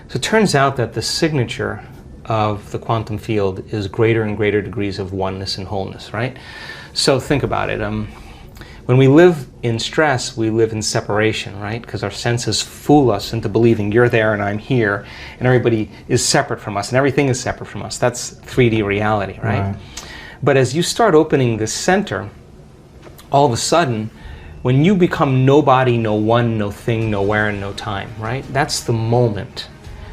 So it turns out that the signature of the quantum field is greater and greater degrees of oneness and wholeness, right? So think about it. When we live in stress, we live in separation, right? Because our senses fool us into believing you're there and I'm here, and everybody is separate from us, and everything is separate from us. That's 3D reality, right? But as you start opening this center, all of a sudden, when you become nobody, no one, no thing, nowhere, and no time, right? That's the moment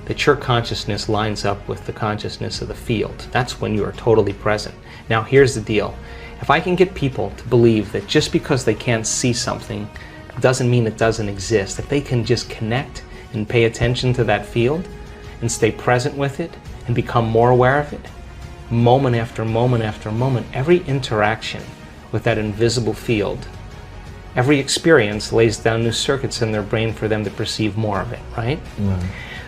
that your consciousness lines up with the consciousness of the field. That's when you are totally present. Now, here's the deal. If I can get people to believe that just because they can't see something doesn't mean it doesn't exist, if they can just connect and pay attention to that field and stay present with it and become more aware of it, moment after moment after moment, every interaction with that invisible field, every experience lays down new circuits in their brain for them to perceive more of it, right?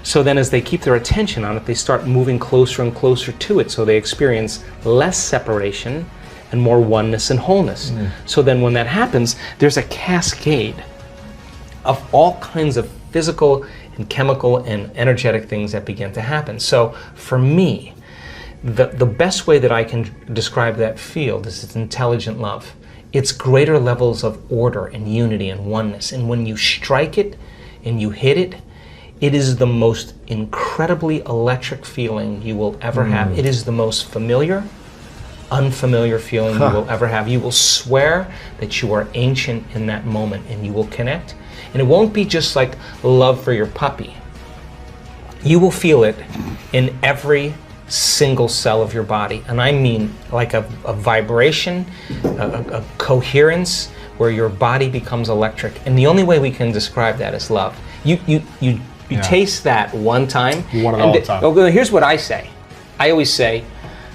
So then as they keep their attention on it, they start moving closer and closer to it, so they experience less separation and more oneness and wholeness. So then when that happens, there's a cascade of all kinds of physical and chemical and energetic things that begin to happen. So for me, the best way that I can describe that field is it's intelligent love. It's greater levels of order and unity and oneness. And when you strike it and you hit it, it is the most incredibly electric feeling you will ever have. It is the most familiar, unfamiliar feeling you will ever have. You will swear that you are ancient in that moment, and you will connect. And it won't be just like love for your puppy. You will feel it in every single cell of your body. And I mean like a vibration, a coherence, where your body becomes electric. And the only way we can describe that is love. You taste that one time. You want it all the time. Oh, here's what I say. I always say,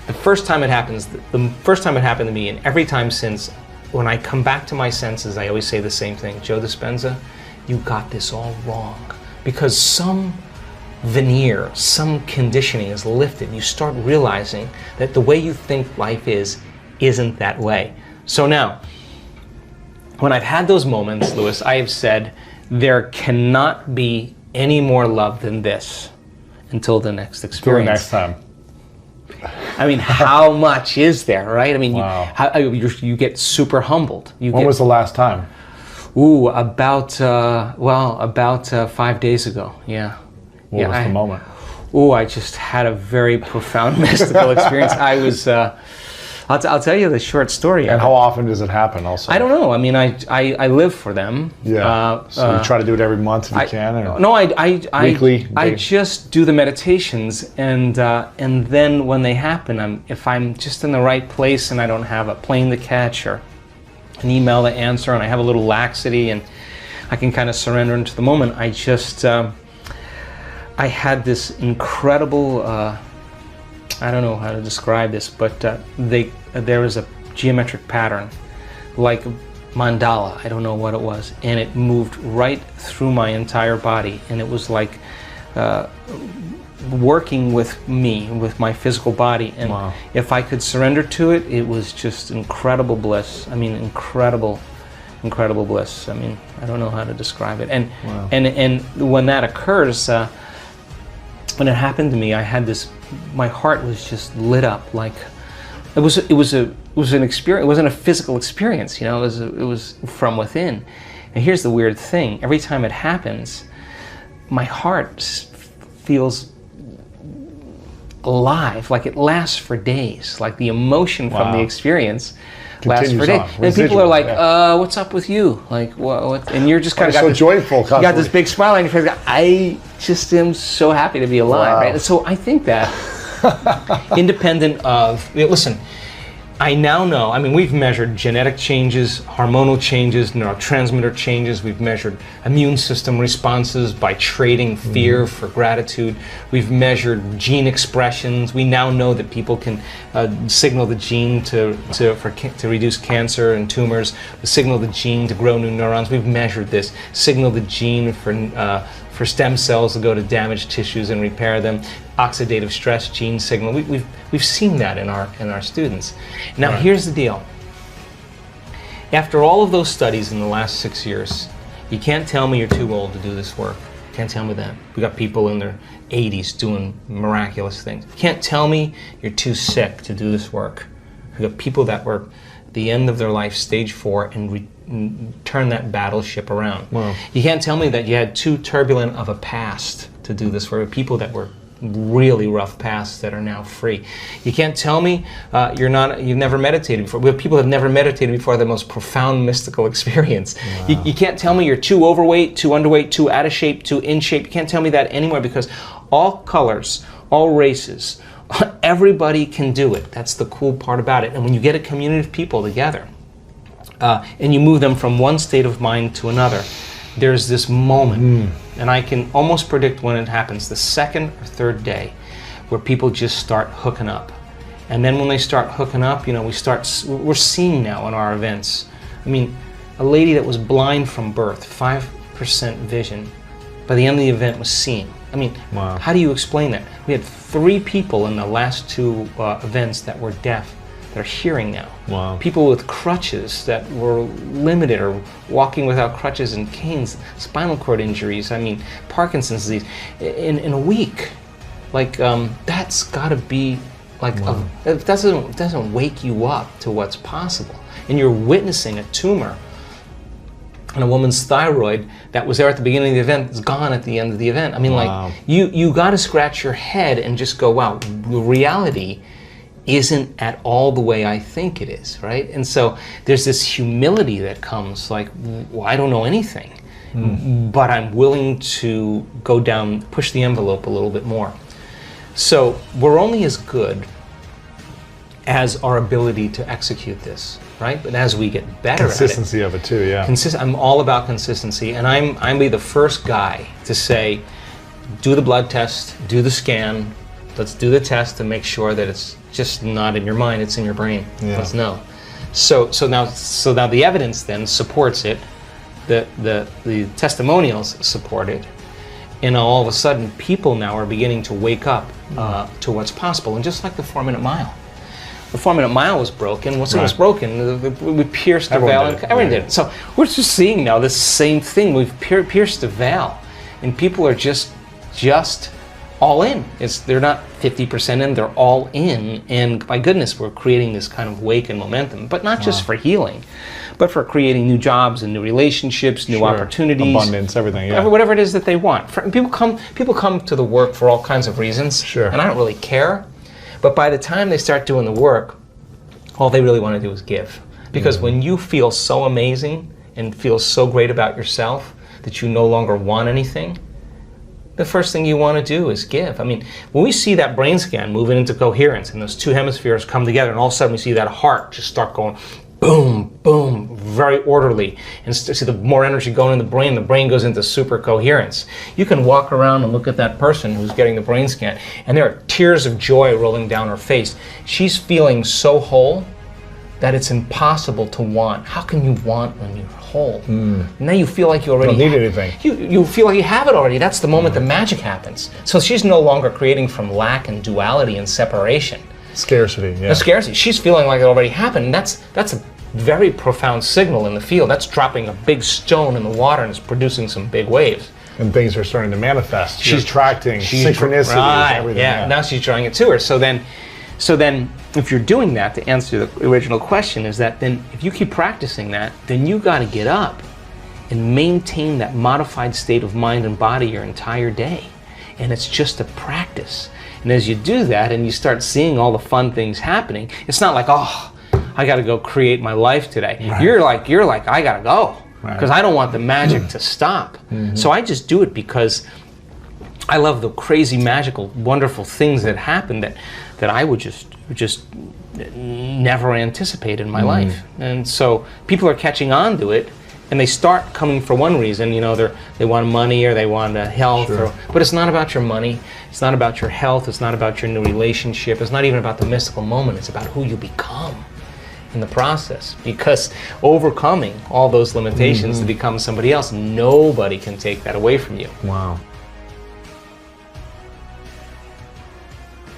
the first time it happens, the first time it happened to me, and every time since, when I come back to my senses, I always say the same thing. Joe Dispenza, you got this all wrong. Because some veneer, some conditioning is lifted. You start realizing that the way you think life isn't that way. So now, when I've had those moments, Louis, I have said, there cannot be any more love than this until the next experience. Until the next time. I mean, how much is there, right? I mean, wow. you get super humbled. When was the last time? Ooh, about 5 days ago, yeah. What was the moment? Ooh, I just had a very profound mystical experience. I was, I'll tell you the short story. And how often does it happen also? I don't know. I mean, I live for them. Yeah. So you try to do it every month if you can? Or no, weekly? I just do the meditations, and then when they happen, if I'm just in the right place and I don't have a plane to catch or an email to answer, and I have a little laxity and I can kind of surrender into the moment, I just, I had this incredible, I don't know how to describe this, but there was a geometric pattern, like mandala, I don't know what it was, and it moved right through my entire body, and it was like working with me, with my physical body, and wow. If I could surrender to it, it was just incredible bliss. I mean, incredible bliss. I mean, I don't know how to describe it. And wow. and when that occurs, when it happened to me, I had this. My heart was just lit up, like it was an experience. It wasn't a physical experience, you know. It was from within. And here's the weird thing: every time it happens, my heart feels alive, like it lasts for days. Like the emotion from the experience lasts for days. And people are like, "What's up with you? Like, what?" And you're just kind of so joyful. You got this big smile on your face. I just am so happy to be alive, right? And so I think that independent of, listen, I now know, I mean, we've measured genetic changes, hormonal changes, neurotransmitter changes. We've measured immune system responses by trading fear for gratitude. We've measured gene expressions. We now know that people can signal the gene to reduce cancer and tumors, signal the gene to grow new neurons. We've measured this. Signal the gene for stem cells to go to damaged tissues and repair them. Oxidative stress gene signal. We've seen that in our students. Now here's the deal. After all of those studies in the last 6 years, you can't tell me you're too old to do this work. Can't tell me that. We got people in their 80s doing miraculous things. Can't tell me you're too sick to do this work. We got people that were at the end of their life, stage 4, and turn that battleship around. Wow. You can't tell me that you had too turbulent of a past to do this work. People that were really rough pasts that are now free. You can't tell me you've never meditated before. We have people who have never meditated before, the most profound mystical experience. Wow. You can't tell me you're too overweight, too underweight, too out of shape, too in shape. You can't tell me that anymore, because all colors, all races, everybody can do it. That's the cool part about it. And when you get a community of people together and you move them from one state of mind to another, there's this moment, and I can almost predict when it happens, the second or third day, where people just start hooking up. And then when they start hooking up, we're seeing now in our events. I mean, a lady that was blind from birth, 5% vision, by the end of the event was seeing. I mean, wow. How do you explain that? We had 3 people in the last 2 events that were deaf. They're hearing now. Wow. People with crutches that were limited, or walking without crutches and canes, spinal cord injuries, I mean, Parkinson's disease, in a week. Like, that's got to be, like, wow. It doesn't wake you up to what's possible. And you're witnessing a tumor on a woman's thyroid that was there at the beginning of the event, is gone at the end of the event. I mean, wow. like, you got to scratch your head and just go, wow, reality isn't at all the way I think it is, right? And so there's this humility that comes, like, well, I don't know anything, but I'm willing to go down, push the envelope a little bit more. So we're only as good as our ability to execute this, right? But as we get better at it. Consistency of it too, yeah. I'm all about consistency, and I'm be the first guy to say, do the blood test, do the scan, let's do the test to make sure that it's just not in your mind, it's in your brain. Yeah. Let's know. So now the evidence then supports it, the testimonials support it, and all of a sudden people now are beginning to wake up to what's possible. And just like the 4-minute mile. The 4-minute mile was broken. Once it was broken, we pierced the veil. Everyone did it. So we're just seeing now the same thing. We've pierced the veil, and people are just all in. They're not 50% in, they're all in. And my goodness, we're creating this kind of wake and momentum, but not just for healing, but for creating new jobs and new relationships, new opportunities. Abundance, everything, yeah. Whatever it is that they want. People come to the work for all kinds of reasons, and I don't really care. But by the time they start doing the work, all they really want to do is give. Because when you feel so amazing and feel so great about yourself that you no longer want anything, the first thing you want to do is give. I mean, when we see that brain scan moving into coherence and those 2 hemispheres come together, and all of a sudden we see that heart just start going boom, boom, very orderly, and see the more energy going in the brain goes into super coherence. You can walk around and look at that person who's getting the brain scan, and there are tears of joy rolling down her face. She's feeling so whole that it's impossible to want. How can you want when you're whole? Now you feel like you already don't need anything. You feel like you have it already. That's the moment the magic happens. So she's no longer creating from lack and duality and separation. Scarcity, yeah. The scarcity. She's feeling like it already happened. That's a very profound signal in the field. That's dropping a big stone in the water and it's producing some big waves. And things are starting to manifest. She's attracting synchronicities, everything. Yeah, now she's drawing it to her. So then, if you're doing that, to answer the original question, is that then if you keep practicing that, then you got to get up and maintain that modified state of mind and body your entire day. And it's just a practice. And as you do that and you start seeing all the fun things happening, it's not like, oh, I got to go create my life today. Right. You're like, I got to go because I don't want the magic to stop. So I just do it because I love the crazy, magical, wonderful things that happen that I would just never anticipate in my life. And so people are catching on to it, and they start coming for one reason. They want money or they want health, but it's not about your money. It's not about your health. It's not about your new relationship. It's not even about the mystical moment. It's about who you become in the process. Because overcoming all those limitations to become somebody else, nobody can take that away from you. Wow.